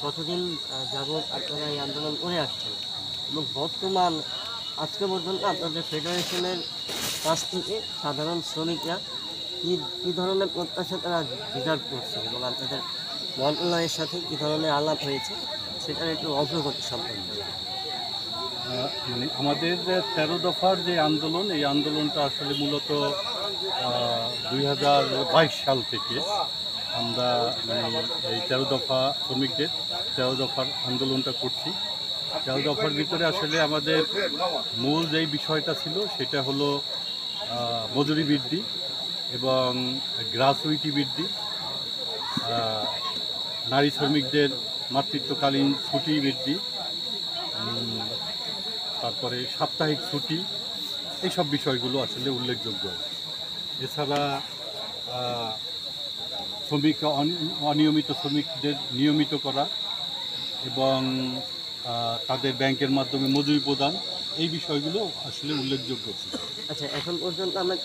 কতদিন যাবৎ আপনারা এই আন্দোলন করে আসছেন এবং বর্তমান আজকে পর্যন্ত আপনাদের ফেডারেশনের কাছ থেকে সাধারণ শ্রমিকরা কী ধরনের প্রত্যাশা তারা ডিজার্ভ করছে এবং আপনাদের মন্ত্রণালয়ের সাথে কী ধরনের আলাপ হয়েছে সেটার একটু অগ্রগতি সম্পর্কে। মানে আমাদের 13 দফার যে আন্দোলন, এই আন্দোলনটা আসলে মূলত 2022 সাল থেকে আমরা এই 13 দফা শ্রমিকদের 13 দফার আন্দোলনটা করছি। 13 দফার ভিতরে আসলে আমাদের মূল যেই বিষয়টা ছিল সেটা হলো মজুরি বৃদ্ধি এবং গ্রাচুইটি বৃদ্ধি, নারী শ্রমিকদের মাতৃত্বকালীন ছুটি বৃদ্ধি, তারপরে সাপ্তাহিক ছুটি, এইসব বিষয়গুলো আসলে উল্লেখযোগ্য। এছাড়া অনিয়মিত শ্রমিকদের নিয়মিত করা এবং তাদের ব্যাংকের মাধ্যমে মজুরি প্রদান, এই বিষয়গুলো আসলে উল্লেখযোগ্য ছিল। আচ্ছা, এখন পর্যন্ত আমরা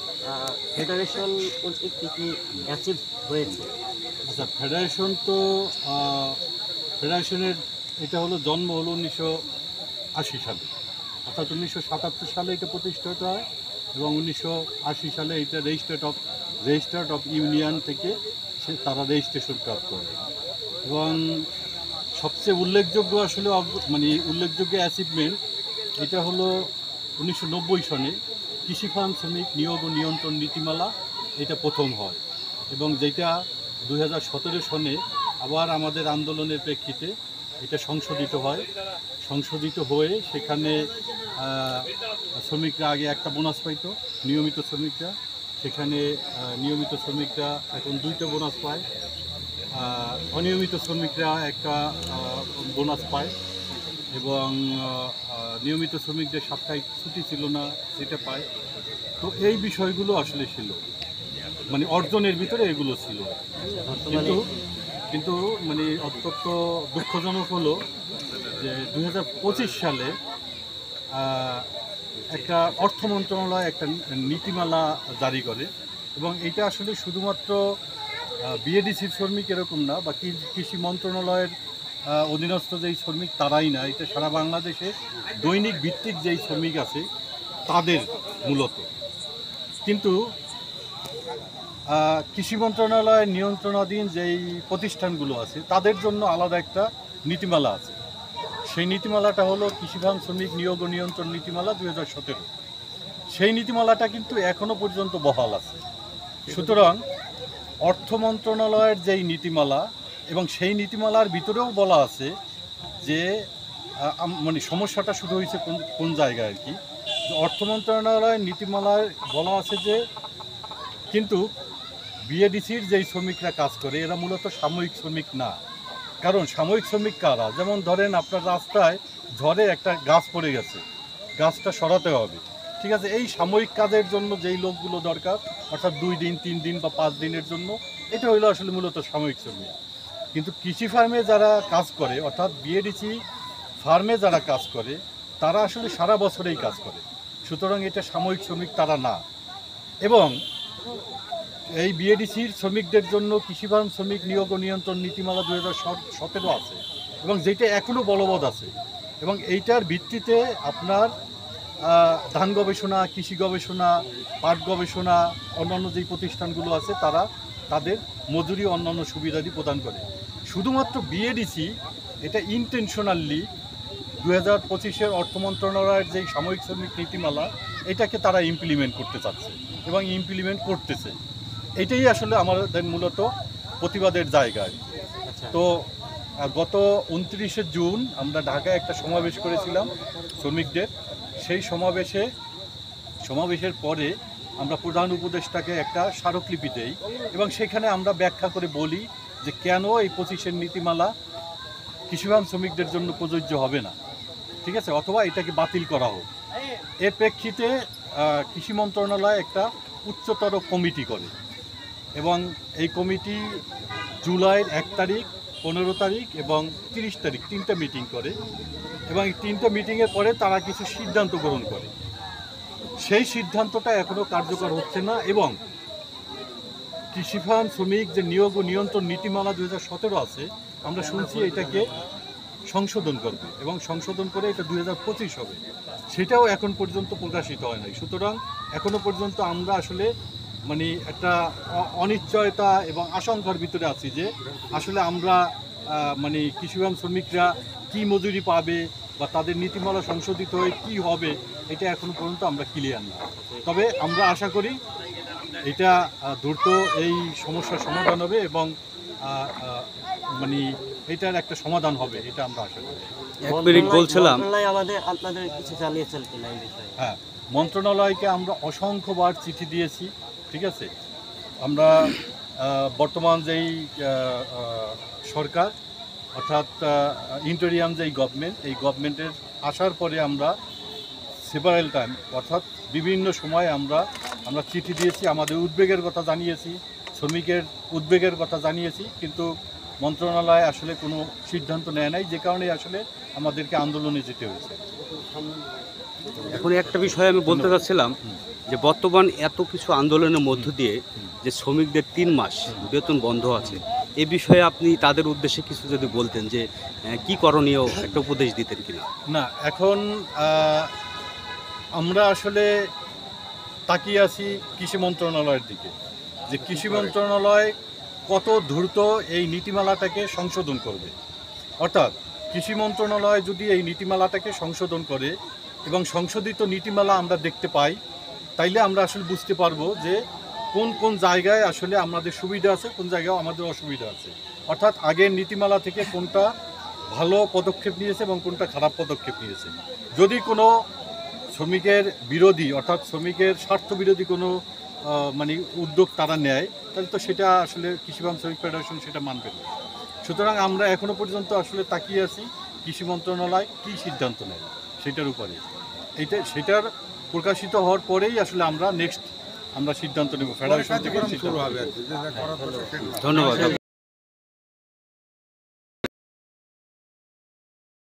ফেডারেশন কর্তৃক কী কী অ্যাচিভ হয়েছে? আচ্ছা, ফেডারেশনের এটা হলো জন্ম হলো 1980 সালে, অর্থাৎ 1977 সালে এটা প্রতিষ্ঠিত হয় এবং 1980 সালে এটা রেজিস্টার্ড অফ ইউনিয়ন থেকে তারা রেজিস্ট্রেশন প্রাপ্ত করে। এবং সবচেয়ে উল্লেখযোগ্য আসলে উল্লেখযোগ্য অ্যাচিভমেন্ট এটা হলো 1990 সনে কৃষি ফার্ম শ্রমিক নিয়োগ ও নিয়ন্ত্রণ নীতিমালা, এটা প্রথম হয় এবং যেটা 2017 সনে আবার আমাদের আন্দোলনের প্রেক্ষিতে এটা সংশোধিত হয়ে সেখানে শ্রমিকরা আগে একটা বোনাস পাইত, নিয়মিত শ্রমিকরা, সেখানে নিয়মিত শ্রমিকরা এখন 2টা বোনাস পায়, অনিয়মিত শ্রমিকরা একটা বোনাস পায় এবং নিয়মিত শ্রমিকদের সাপ্তাহিক ছুটি ছিল না সেটা পায়। তো এই বিষয়গুলো আসলে ছিল, অর্জনের ভিতরে এগুলো ছিল। কিন্তু অত্যন্ত দুঃখজনক হলো যে 2025 সালে একটা অর্থ মন্ত্রণালয় একটা নীতিমালা জারি করে এবং এটা আসলে শুধুমাত্র বিএডিসির শ্রমিক এরকম না, বা কৃষি মন্ত্রণালয়ের অধীনস্থ যেই শ্রমিক তারাই না, এটা সারা বাংলাদেশে দৈনিক ভিত্তিক যেই শ্রমিক আছে তাদের মূলত। কিন্তু কৃষি মন্ত্রণালয়ের নিয়ন্ত্রণাধীন যেই প্রতিষ্ঠানগুলো আছে তাদের জন্য আলাদা একটা নীতিমালা আছে। সেই নীতিমালাটা হলো কৃষি ফার্ম শ্রমিক নিয়োগ ও নিয়ন্ত্রণ নীতিমালা 2017। সেই নীতিমালাটা কিন্তু এখনও পর্যন্ত বহাল আছে। সুতরাং অর্থ মন্ত্রণালয়ের যেই নীতিমালা এবং সেই নীতিমালার ভিতরেও বলা আছে যে সমস্যাটা শুরু হয়েছে কোন জায়গায় আর কি, অর্থ মন্ত্রণালয়ের নীতিমালায় বলা আছে যে কিন্তু বিএডিসির যেই শ্রমিকরা কাজ করে এরা মূলত সাময়িক শ্রমিক না। কারণ সাময়িক শ্রমিক কারা? যেমন ধরেন আপনার রাস্তায় ঝড়ে একটা গাছ পড়ে গেছে, গাছটা সরাতে হবে, ঠিক আছে, এই সাময়িক কাজের জন্য যেই লোকগুলো দরকার, অর্থাৎ 2 দিন 3 দিন বা 5 দিনের জন্য, এটা হইলো আসলে মূলত সাময়িক শ্রমিক। কিন্তু কৃষি ফার্মে যারা কাজ করে, অর্থাৎ বিএডিসি ফার্মে যারা কাজ করে তারা আসলে সারা বছরেই কাজ করে, সুতরাং এটা সাময়িক শ্রমিক তারা না। এবং এই বিএডিসির শ্রমিকদের জন্য কৃষি ফার্ম শ্রমিক নিয়োগ ও নিয়ন্ত্রণ নীতিমালা 2017 আছে এবং যেটা এখনও বলবৎ আছে এবং এইটার ভিত্তিতে আপনার ধান গবেষণা, কৃষি গবেষণা, পাট গবেষণা, অন্যান্য যেই প্রতিষ্ঠানগুলো আছে তারা তাদের মজুরি অন্যান্য সুবিধাদি প্রদান করে। শুধুমাত্র বিএডিসি এটা ইন্টেনশনালি 2025-এর অর্থ মন্ত্রণালয়ের যেই সাময়িক শ্রমিক নীতিমালা এটাকে তারা ইমপ্লিমেন্ট করতে চাচ্ছে এবং ইমপ্লিমেন্ট করতেছে। এটাই আসলে আমাদের মূলত প্রতিবাদের জায়গায়। তো গত 29শে জুন আমরা ঢাকায় একটা সমাবেশ করেছিলাম শ্রমিকদের। সেই সমাবেশের পরে আমরা প্রধান উপদেষ্টাকে একটা স্মারকলিপি দেই এবং সেখানে আমরা ব্যাখ্যা করে বলি যে কেন এই 25-এর নীতিমালা কৃষি ফার্ম শ্রমিকদের জন্য প্রযোজ্য হবে না, ঠিক আছে, অথবা এটাকে বাতিল করা হোক। এর প্রেক্ষিতে কৃষি মন্ত্রণালয় একটা উচ্চতর কমিটি করে এবং এই কমিটি জুলাইয়ের 1 তারিখ, 15 তারিখ এবং 30 তারিখ 3টা মিটিং করে এবং এই 3টা মিটিংয়ের পরে তারা কিছু সিদ্ধান্ত গ্রহণ করে। সেই সিদ্ধান্তটা এখনও কার্যকর হচ্ছে না এবং কৃষি ফার্ম শ্রমিক যে নিয়োগ ও নিয়ন্ত্রণ নীতিমালা 2017 আছে আমরা শুনছি এটাকে সংশোধন করবে এবং সংশোধন করে এটা 2025 হবে, সেটাও এখন পর্যন্ত প্রকাশিত হয় নাই। সুতরাং এখনো পর্যন্ত আমরা আসলে মানে একটা অনিশ্চয়তা এবং আশঙ্কার ভিতরে আছি যে আসলে আমরা মানে কৃষিবান শ্রমিকরা কি মজুরি পাবে বা তাদের নীতিমালা সংশোধিত হয়ে কি হবে, এটা এখনো পর্যন্ত আমরা ক্লিয়ার না। তবে আমরা আশা করি এটা দ্রুত এই সমস্যার সমাধান হবে এবং মানে এটার একটা সমাধান হবে, এটা আমরা আশা করি। মন্ত্রণালয় আমাদের আপনাদের কিছু জানিয়েছেন কিনা এই বিষয়ে? হ্যাঁ, মন্ত্রণালয়কে আমরা অসংখ্যবার চিঠি দিয়েছি, ঠিক আছে। আমরা বর্তমান যেই সরকার অর্থাৎ ইন্টেরিয়াম যেই গভর্নমেন্ট, এই গভর্নমেন্টের আসার পরে আমরা সেভারেল টাইম অর্থাৎ বিভিন্ন সময় আমরা চিঠি দিয়েছি, আমাদের উদ্বেগের কথা জানিয়েছি, শ্রমিকের উদ্বেগের কথা জানিয়েছি, কিন্তু মন্ত্রণালয় আসলে কোনো সিদ্ধান্ত নেয় নাই, যে কারণে আসলে আমাদেরকে আন্দোলনে যেতে হয়েছে। এখন একটা বিষয় আমি বলতে চাচ্ছিলাম যে বর্তমান এত কিছু আন্দোলনের মধ্য দিয়ে যে শ্রমিকদের 3 মাস বেতন বন্ধ আছে, এ বিষয়ে আপনি তাদের উদ্দেশ্যে কিছু যদি বলতেন যে কি করণীয় একটা উপদেশ দিতেন কিনা। না, এখন আমরা আসলে তাকিয়ে আছি কৃষি মন্ত্রণালয়ের দিকে, যে কৃষি মন্ত্রণালয় কত দ্রুত এই নীতিমালাটাকে সংশোধন করবে। অর্থাৎ কৃষি মন্ত্রণালয় যদি এই নীতিমালাটাকে সংশোধন করে এবং সংশোধিত নীতিমালা আমরা দেখতে পাই, তাইলে আমরা আসলে বুঝতে পারবো যে কোন কোন জায়গায় আসলে আমাদের সুবিধা আছে, কোন জায়গায় আমাদের অসুবিধা আছে। অর্থাৎ আগের নীতিমালা থেকে কোনটা ভালো পদক্ষেপ নিয়েছে এবং কোনটা খারাপ পদক্ষেপ নিয়েছে। যদি কোনো শ্রমিকের বিরোধী অর্থাৎ শ্রমিকের স্বার্থ বিরোধী কোনো মানে উদ্যোগ তারা নেয়, তাহলে তো সেটা আসলে কৃষিবান শ্রমিক ফেডারেশন সেটা মানবে না। সুতরাং আমরা এখনো পর্যন্ত আসলে তাকিয়ে আছি কৃষি মন্ত্রণালয় কী সিদ্ধান্ত নেয় সেটার উপরে। সেটার প্রকাশিত হওয়ার পরেই আসলে আমরা নেক্সট সিদ্ধান্ত নেব ফেডারেশন থেকে। ধন্যবাদ।